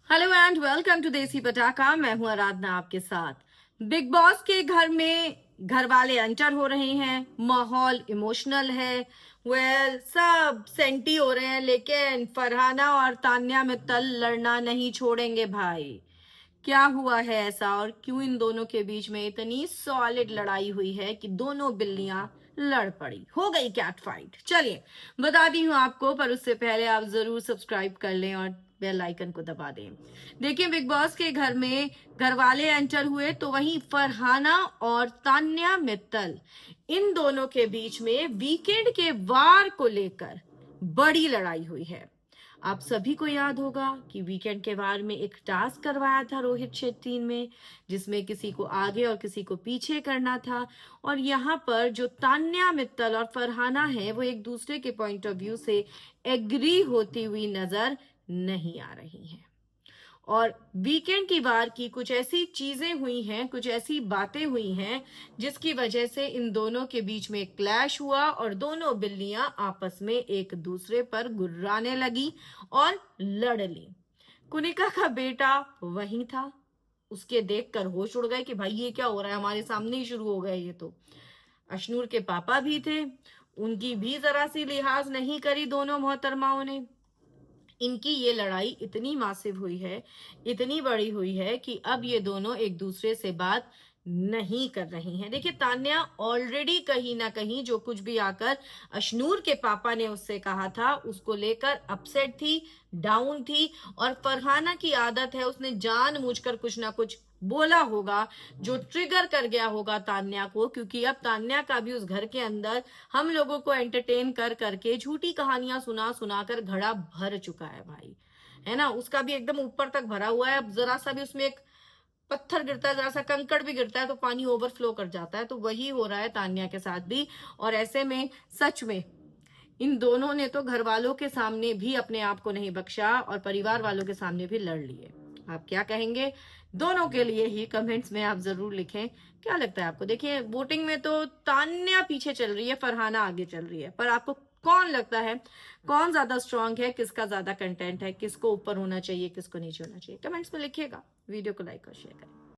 Hello and welcome to देसी पटाखा। मैं हूं आराधना आपके साथ। बिग बॉस के घर में घर वाले एंटर हो रहे हैं, माहौल इमोशनल है। सब सेंटी हो रहे हैं, लेकिन फरहाना और तान्या मित्तल लड़ना नहीं छोड़ेंगे भाई। क्या हुआ है ऐसा और क्यों इन दोनों के बीच में इतनी सॉलिड लड़ाई हुई है कि दोनों बिल्लियां लड़ पड़ी, हो गई कैट फाइट। चलिए बताती हूँ आपको, पर उससे पहले आप जरूर सब्सक्राइब कर लें और बेल आइकन को दबा दें। देखिए, बिग बॉस के घर में घर वाले एंटर हुए तो वहीं फरहाना और तान्या मित्तल, इन दोनों के बीच में वीकेंड के वार को लेकर बड़ी लड़ाई हुई है। आप सभी को याद होगा कि वीकेंड के वार में एक टास्क करवाया था रोहित शेट्टी में, जिसमें किसी को आगे और किसी को पीछे करना था। और यहाँ पर जो तान्या मित्तल और फरहाना है, वो एक दूसरे के पॉइंट ऑफ व्यू से एग्री होती हुई नजर नहीं आ रही हैं। और वीकेंड की बार की कुछ ऐसी चीजें हुई हैं, कुछ ऐसी बातें हुई हैं, जिसकी वजह से इन दोनों के बीच में क्लैश हुआ और दोनों बिल्लियां आपस में एक दूसरे पर गुर्राने लगी और लड़ ली। कुनिका का बेटा वहीं था, उसके देखकर होश उड़ गए कि भाई ये क्या हो रहा है, हमारे सामने ही शुरू हो गए ये तो। अशनूर के पापा भी थे, उनकी भी जरा सी लिहाज नहीं करी दोनों मोहतरमाओं ने। इनकी ये लड़ाई इतनी मासिव हुई है, इतनी बड़ी हुई है कि अब ये दोनों एक दूसरे से बात नहीं कर रही हैं। देखिए, तान्या ऑलरेडी कहीं ना कहीं जो कुछ भी आकर अशनूर के पापा ने उससे कहा था, उसको लेकर अपसेट थी, डाउन थी। और फरहाना की आदत है, उसने जानबूझकर कुछ ना कुछ बोला होगा जो ट्रिगर कर गया होगा तान्या को, क्योंकि अब तान्या का भी उस घर के अंदर हम लोगों को एंटरटेन कर करके झूठी कहानियां सुना सुना कर घड़ा भर चुका है भाई, है ना। उसका भी एकदम ऊपर तक भरा हुआ है। अब जरा सा भी उसमें एक पत्थर गिरता है, जरा सा कंकड़ भी गिरता है तो पानी ओवरफ्लो कर जाता है। तो वही हो रहा है तान्या के साथ भी। और ऐसे में सच में इन दोनों ने तो घर वालों के सामने भी अपने आप को नहीं बख्शा और परिवार वालों के सामने भी लड़ लिए। आप क्या कहेंगे? दोनों के लिए ही कमेंट्स में आप जरूर लिखें। क्या लगता है आपको? देखिए, वोटिंग में तो तान्या पीछे चल रही है, फरहाना आगे चल रही है, पर आपको कौन लगता है, कौन ज्यादा स्ट्रांग है, किसका ज्यादा कंटेंट है, किसको ऊपर होना चाहिए, किसको नीचे होना चाहिए? कमेंट्स में लिखिएगा। वीडियो को लाइक और शेयर करें।